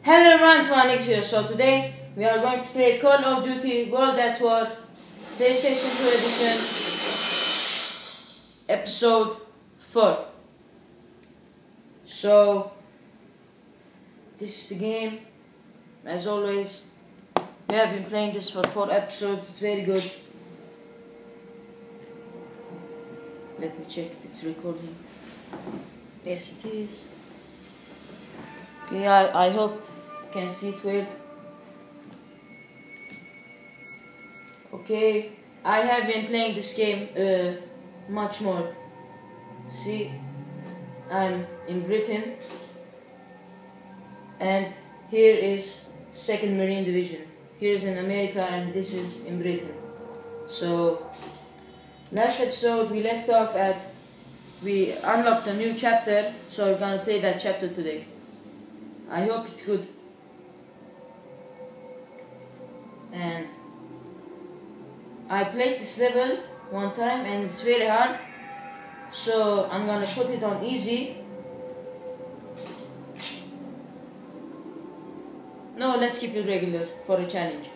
Hello everyone, Phoenix here. So today we are going to play Call of Duty World at War PlayStation 2 Edition Episode 4. So this is the game. As always, we have been playing this for 4 episodes. It's very good. Let me check if it's recording. Yes, it is. Okay, I hope you can see it well. Okay, I have been playing this game much more. See, I'm in Britain, and here is 2nd Marine Division. Here is in America, and this is in Britain. So, last episode we left off at, we unlocked a new chapter, so we're gonna play that chapter today. I hope it's good. And I played this level one time and it's very hard, so I'm gonna put it on easy. No, let's keep it regular for a challenge.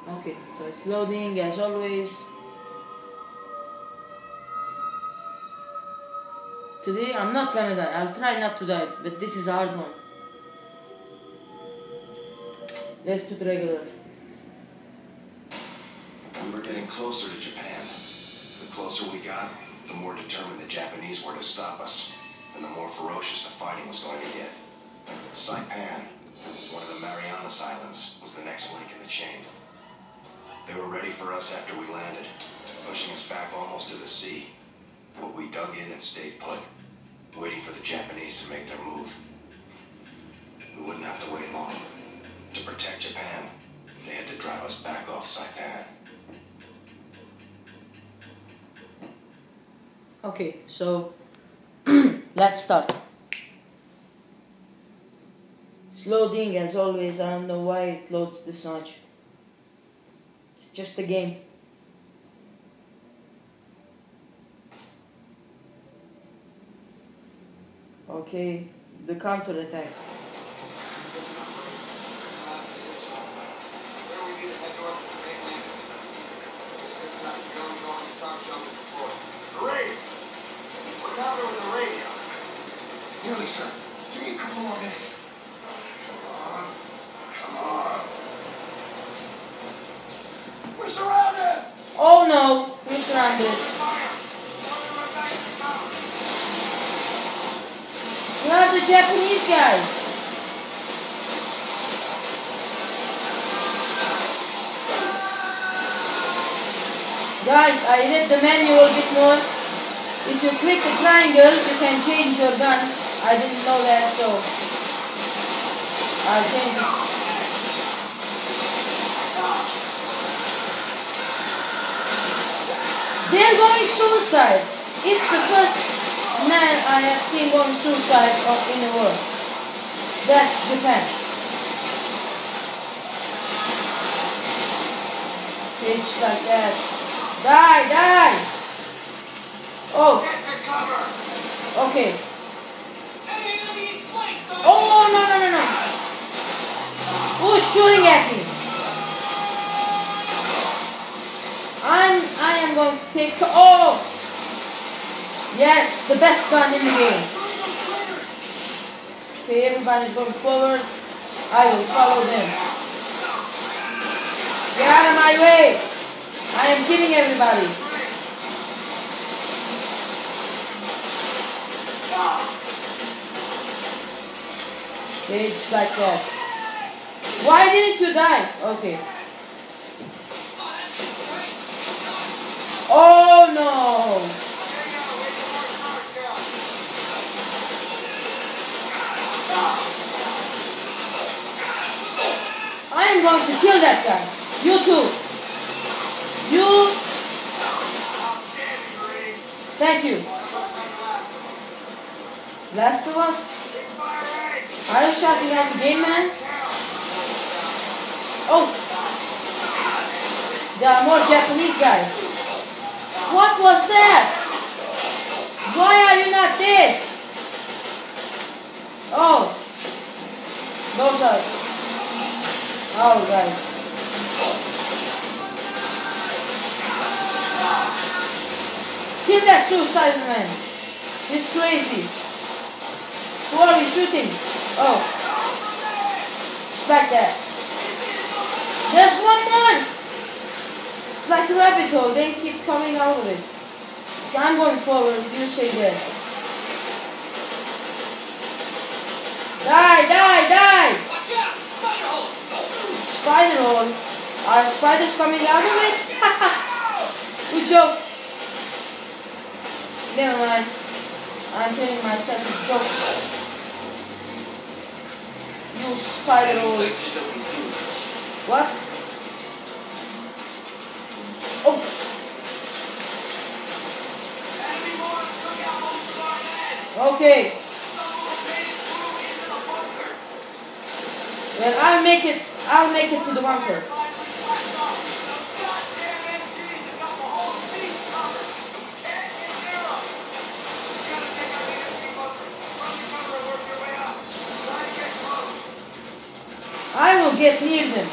Okay, so it's loading as always. Today I'm not gonna die. I'll try not to die, but this is a hard one. Let's put regular. We were getting closer to Japan. The closer we got, the more determined the Japanese were to stop us, and the more ferocious the fighting was going to get. Saipan, one of the Marianas Islands, was the next link in the chain. They were ready for us after we landed, pushing us back almost to the sea. But we dug in and stayed put, waiting for the Japanese to make their move. We wouldn't have to wait long. To protect Japan, they had to drive us back off Saipan. Okay, so let's start. It's loading as always. I don't know why it loads this much. It's just a game. Okay, the counter attack. Nearly, sir. Give me a couple more minutes. Come on. We're surrounded! Oh no, we're surrounded. Where are the Japanese guys? Guys, I read the manual a bit more. If you click the triangle, you can change your gun. I didn't know that, so I'll change it. They're going suicide. It's the first man I have seen going suicide in the world. That's Japan. It's like that. Die, die! Oh. Okay. Oh, no. Who's shooting at me? I am going to take... Oh! Yes, the best gun in the game. Okay, everybody's going forward. I will follow them. Get out of my way! I am killing everybody. Okay, it's like that. Why didn't you die? Okay. Oh no! I am going to kill that guy. You too. You. Thank you. Last of Us? Are you shouting out the game, man? Oh! There are more Japanese guys. What was that? Why are you not dead? Oh. Go side. Oh, guys. Kill that suicide man. He's crazy. Who are you shooting? Oh. It's like that. There's one more. It's like a rabbit hole. They keep coming out of it. I'm going forward. You stay there. Die, die, die! Watch out! Spider hole! Spider hole? Are spiders coming out of it? Good joke. Never mind. I'm telling myself it's joke. You spider hole. What? Oh! Okay. Well, I'll make it to the bunker. I will get near them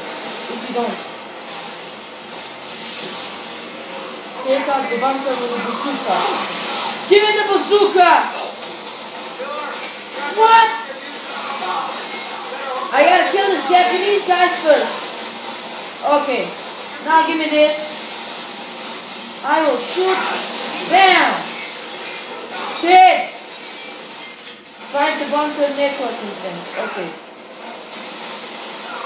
if you don't. Take out the bunker with a bazooka. Give me the bazooka! What? I gotta kill the Japanese guys first. Okay. Now give me this. I will shoot. Bam! Dead! Find the bunker network entrance. Okay.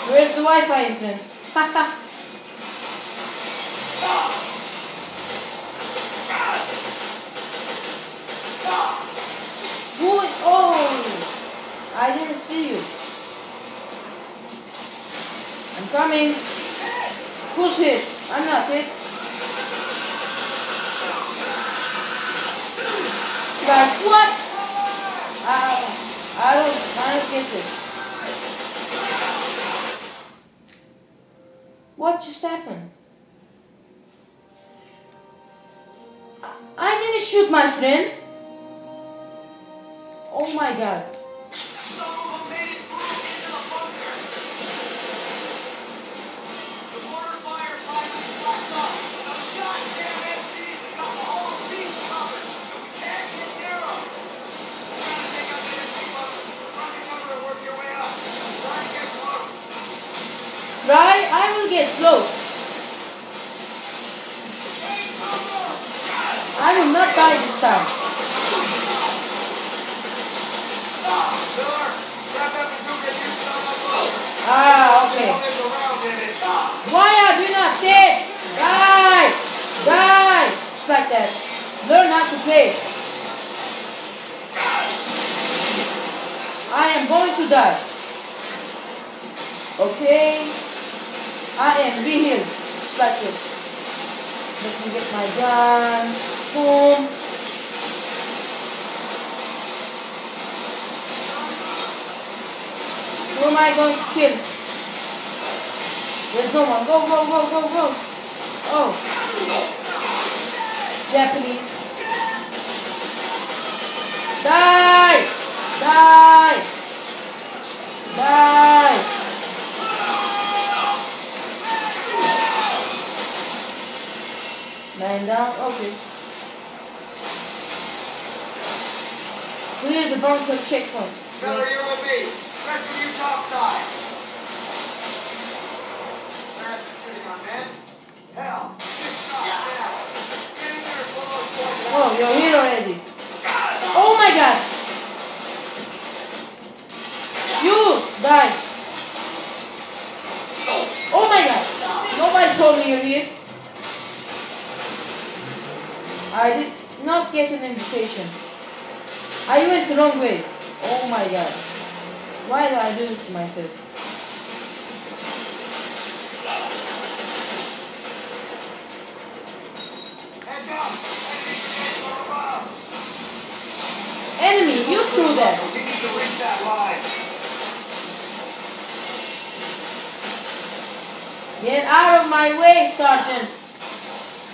Where's the Wi-Fi entrance? Haha. Who? Oh! I didn't see you. I'm coming. Who's hit? I'm not hit. Like what? I don't get this. What just happened? I didn't shoot my friend. Oh my god. Try, I will get close. I will not die this time. Ah, okay. Why are we not dead? Die! Die! Just like that. Learn how to play. I am going to die. Okay. I am be here. Just like this. Let me get my gun. Boom. Who am I going to kill? There's no one. Go, go, go, go, go. Oh. Japanese. Die! Die! Die! Man down. Okay. Clear the bunker checkpoint. Miller, Yes. you're with me. Rest of you top side. Fast shooting on men. Hell. Get in there and blow those boys out. Oh, you're here already. Oh my god! You die. Oh my god! Nobody told me you're here. I did not get an invitation. I went the wrong way. Oh my god. Why do I do this to myself? Heads up. Enemy, you threw that. You need to reach that line. Get out of my way, Sergeant.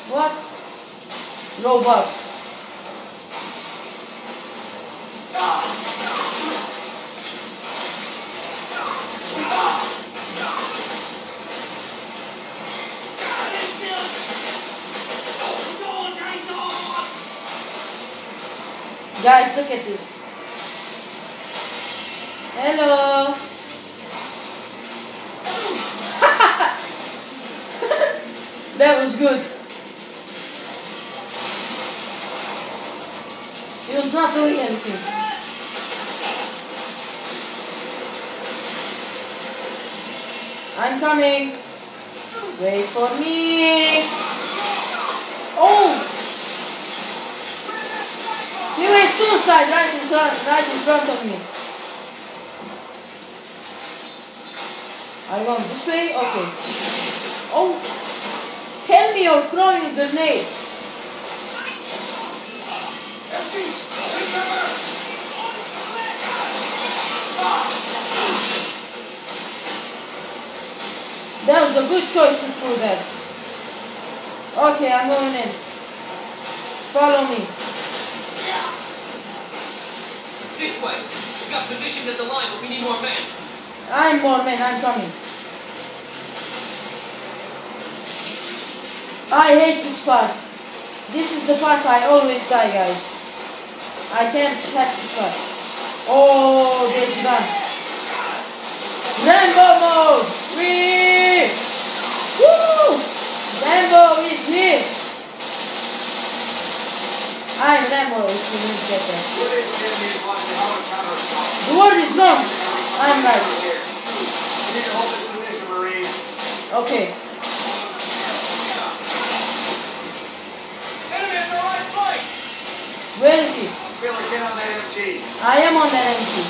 What? Robot. Guys, look at this. Hello. That was good. He was not doing anything. I'm coming. Wait for me. Oh! He made suicide right in front of me. Are you going this way? Okay. Oh! Tell me you're throwing a grenade. That was a good choice to do that. Okay, I'm going in. Follow me. This way. We got positioned at the line, but we need more men. I'm more men, I'm coming. I hate this part. This is the part I always die, guys. I can't pass this part. Oh, there's a gun. Rambo mode! Whee! Woo! Rambo is here! I'm Rambo if you didn't get that. The word is wrong. I'm right. You need to hold this position, Marine. Okay. Enemy at the right flank! Where is he? Filler, get on that MG. I am on that MG.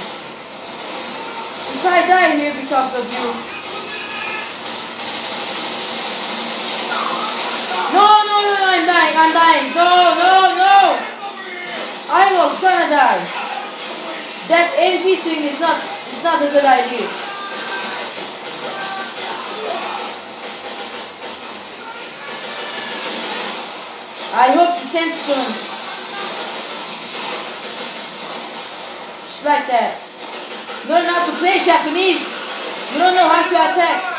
If I die here because of you. No, I'm dying. No. I was gonna die. That MG thing is not a good idea. I hope this ends soon. Just like that. Learn how to play Japanese. You don't know how to attack.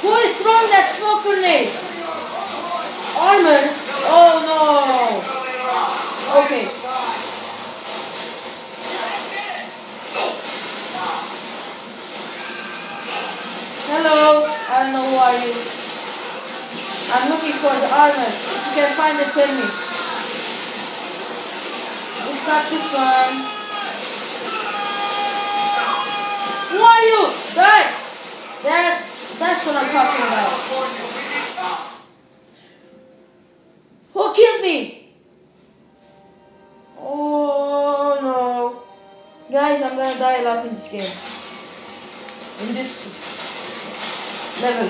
Who is throwing that smoke grenade? Armor? Oh no. Okay. Hello. I don't know who are you. I'm looking for the armor. If you can find it, tell me. It's not this one. Who are you? Die! That's what I'm talking about. Who killed me? Oh no. Guys, I'm gonna die a lot in this game. In this level.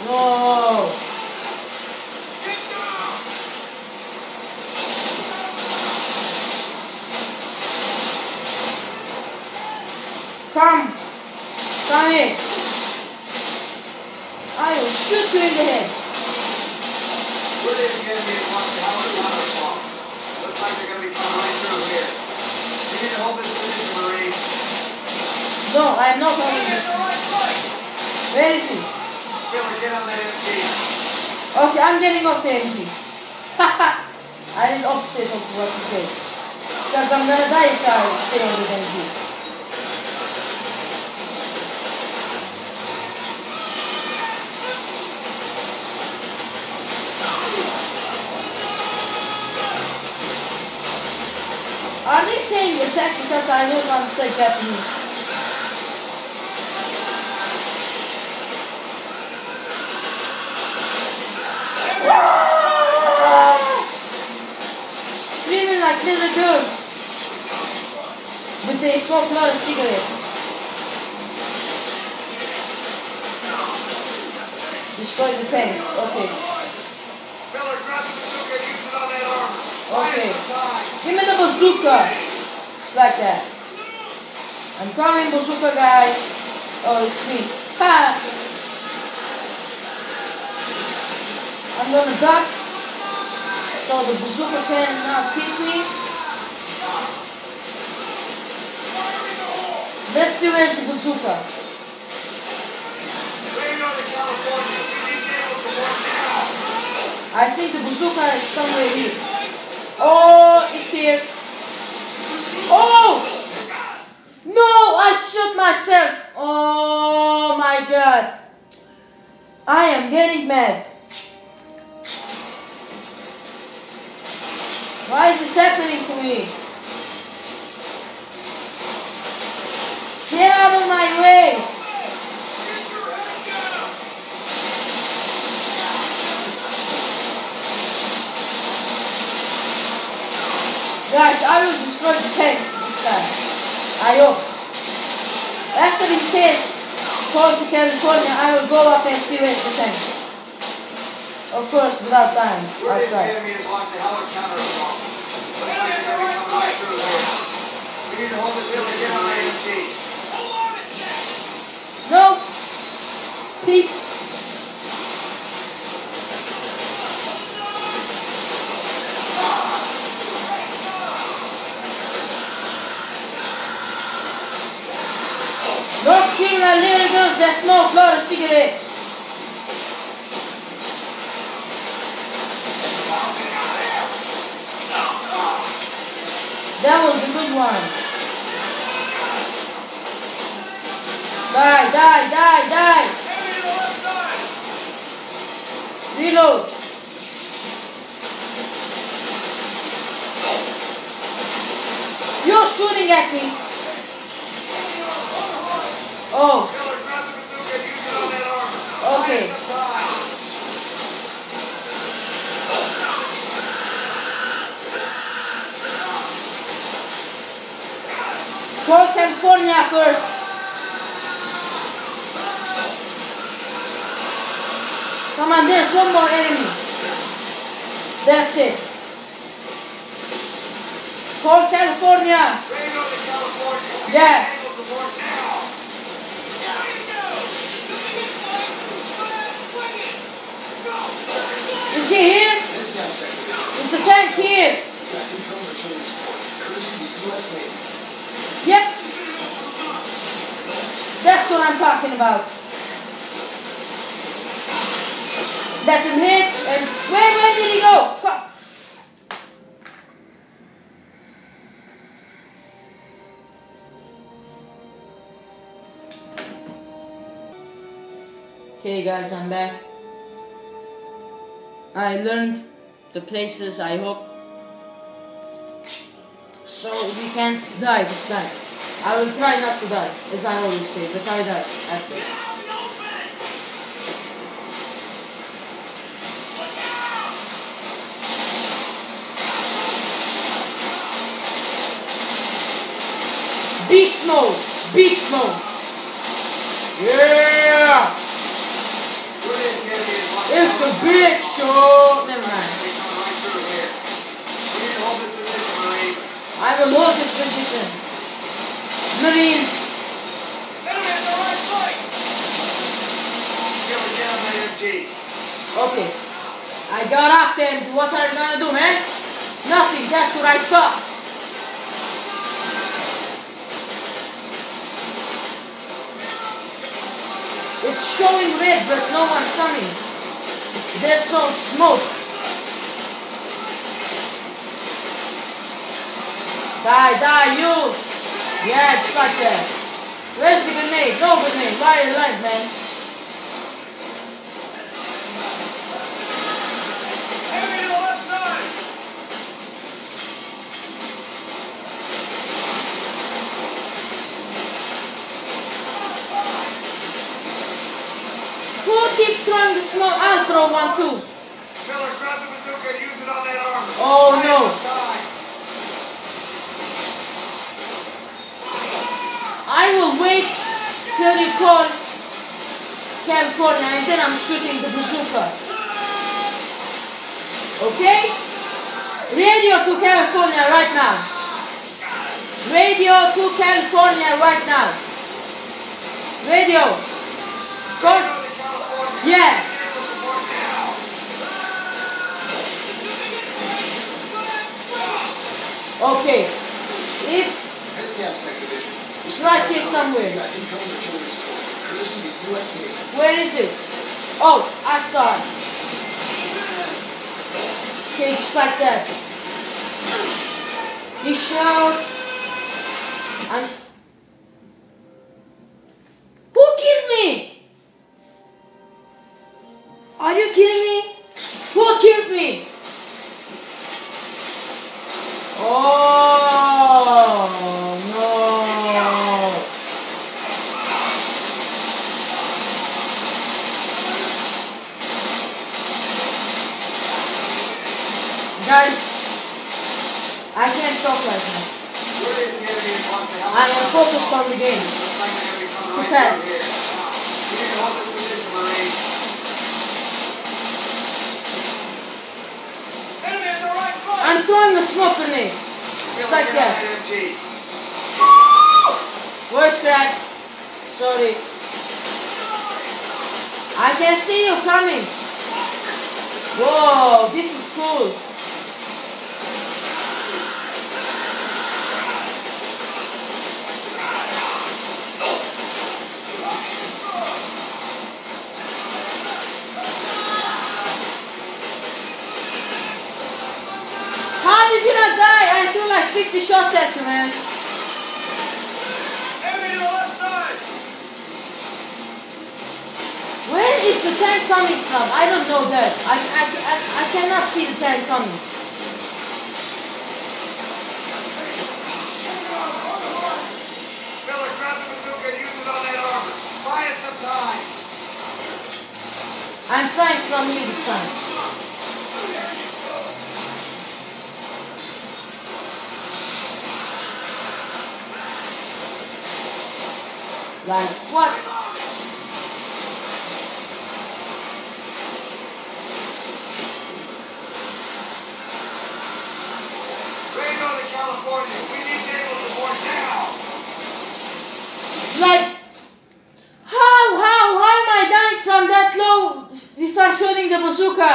No. Come here. I will shoot you in the head. Where is the enemy at once? How is it? Looks like they're going to be coming right through here. You need to hold this position, Marine. No, I am not holding this. Where is he? Filler, get on that MG. Okay, I'm getting off the MG. I did opposite of what you said. Because I'm gonna die if I stay on the MG. Are they saying attack because I don't understand Japanese? Screaming like little girls. But they smoke a lot of cigarettes. Destroy the tanks, okay. Filler, grab the bazooka and use it on that armor. Okay. Give me the bazooka. Just like that. I'm coming, bazooka guy. Oh, it's me. Ha! I'm gonna duck so the bazooka cannot hit me. Let's see where's the bazooka. I think the bazooka is somewhere here. Oh, it's here. Oh! No, I shot myself. Oh my god. I am getting mad. Why is this happening to me? Get out of my way! Guys, I will destroy the tank this time. I hope. After he says, call to California, I will go up and see where's the tank. Of course, without dying. I'll try. The enemy has launched a helicopter assault. Looks like they're going to be coming right through here. We need to hold it till they get on AMG. No! Peace! Don't scream like little girls that smoke a lot of cigarettes. That was a good one. Die, die, die, die. Reload. You're shooting at me. Oh. Okay. Call California first. Come on, there's one more enemy. That's it. Call California. Yeah. Is he here? Is the tank here? Yep. That's what I'm talking about. Let him hit and where did he go? Come. Okay guys, I'm back. I learned the places, I hope. So we can't die this time. I will try not to die, as I always say, but I die after. Beast mode! Beast mode! Yeah! It's the big show! Never mind. I will hold this position. Marine! Okay. I got off them. What are you gonna do, man? Nothing. That's what I thought. It's showing red, but no one's coming. There's all smoke. Die, die, you! Yeah, it's like that. Where's the grenade? No grenade. Why are you lying, man? Enemy to the left side! Who keeps throwing the smoke? I'll throw one too. Miller, grab the bazooka and use it on that armor. Oh no. I will wait till you call California and then I'm shooting the bazooka. Okay? Radio to California right now. Radio to California right now. Radio. Call. Yeah. Okay. It's right here somewhere. Where is it? Oh, I saw it. Okay, just like that. You shout. Who killed me? Are you kidding me? Who killed me? Oh no. Guys, I can't talk right now. I am focused on the game. To pass. I'm throwing the smoke grenade. Just like that. Voice crack. Sorry. I can see you coming. Whoa, this is cool. How did you not die? I threw like 50 shots at you, man. Enemy to the left side! Where is the tank coming from? I don't know that. I cannot see the tank coming. Miller, grab the bazooka and use it on that armor. Buy us some time. I'm trying from you this time. Like what? Rango to California. We need naval support now. Like how am I dying from that low if I'm shooting the bazooka?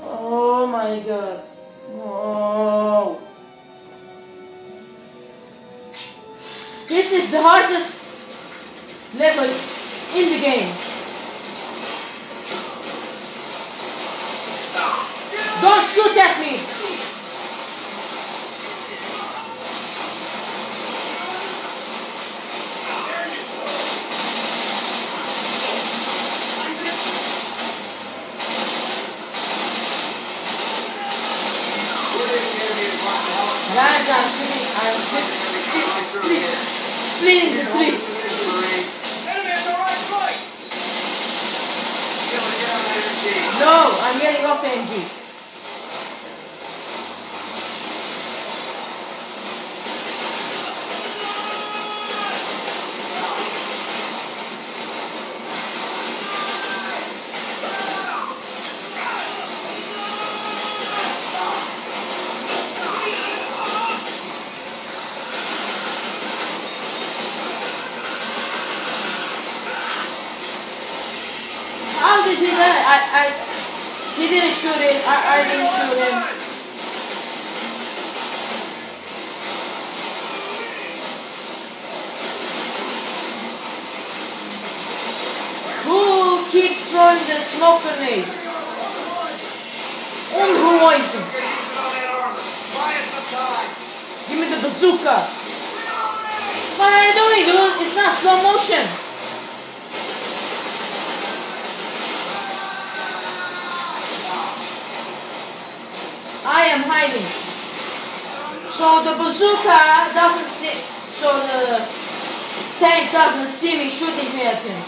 Oh my god. Oh. This is the hardest level in the game. Don't shoot at me! Guys, I'm splitting the tree. Enemy at the right flank. Miller, get on that MG. No, I'm getting off the MG. How did he die? He didn't shoot it. I didn't shoot him. Who keeps throwing the smoke grenades? Unruhweisen. Use it on that armor. Buy us some time. Give me the bazooka. What are you doing, dude? It's not slow motion. I am hiding. So the bazooka doesn't see, so the tank doesn't see me shooting me at him.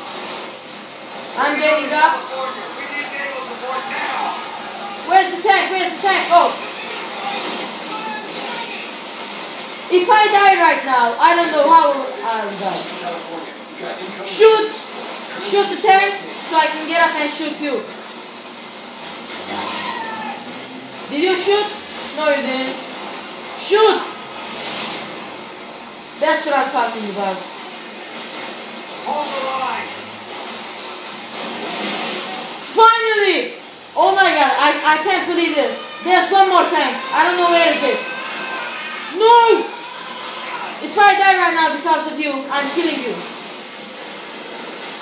I'm getting up. California. We need naval support now. Where's the tank? Where's the tank? Oh. If I die right now, I don't know how I'll die. Shoot the tank so I can get up and shoot you. Did you shoot? No, you didn't. Shoot! That's what I'm talking about. Hold the line. Finally! Oh my god, I can't believe this. There's one more tank. I don't know where is it. No! If I die right now because of you, I'm killing you.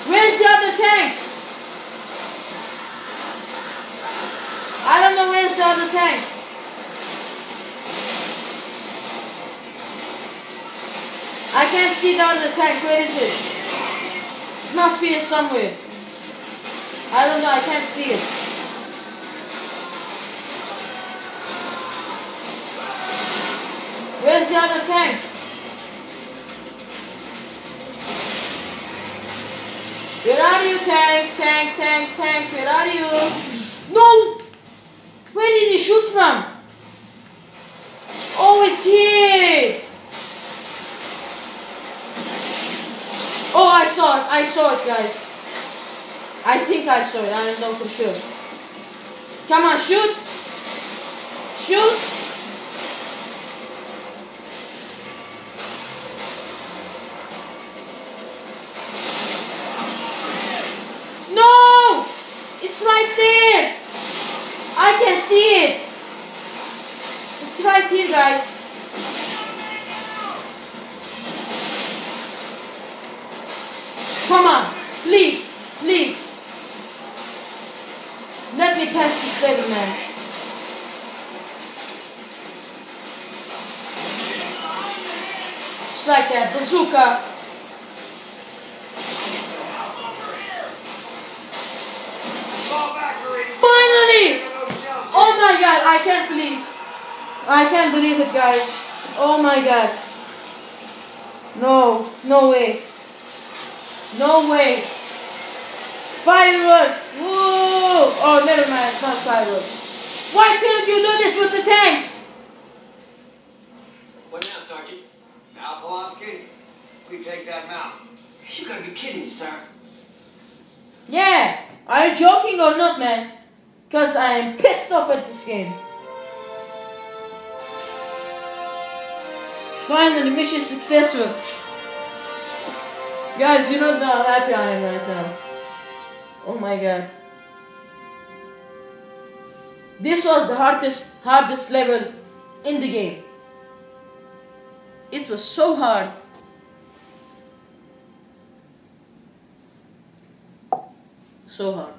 Where's the other tank? other tank? I can't see the other tank. Where is it? It must be here somewhere. I don't know. I can't see it. Where's the other tank? Where are you, tank? Tank, tank, tank. Where are you? No! Where did he shoot from? Oh, it's here! Oh, I saw it. I saw it, guys. I think I saw it. I don't know for sure. Come on, shoot! Shoot! No! It's right there! I can see it! It's right here, guys. Come on, please, please. Let me pass this level, man. Just like that, bazooka. Finally! Oh my god, I can't believe it, guys. Oh my god. No way. No way. Fireworks! Woo! Oh, never mind, not fireworks. Why couldn't you do this with the tanks? What now, Sergeant? Now, Polanski, we take that mount. You gotta be kidding me, sir. Yeah, are you joking or not, man? Because I am pissed off at this game. Finally, mission successful. Guys, you don't know how happy I am right now. Oh my god. This was the hardest level in the game. It was so hard. So hard.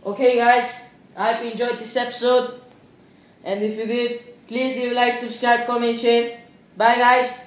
Okay guys, I hope you enjoyed this episode. And if you did, please leave a like, subscribe, comment, share. Bye guys.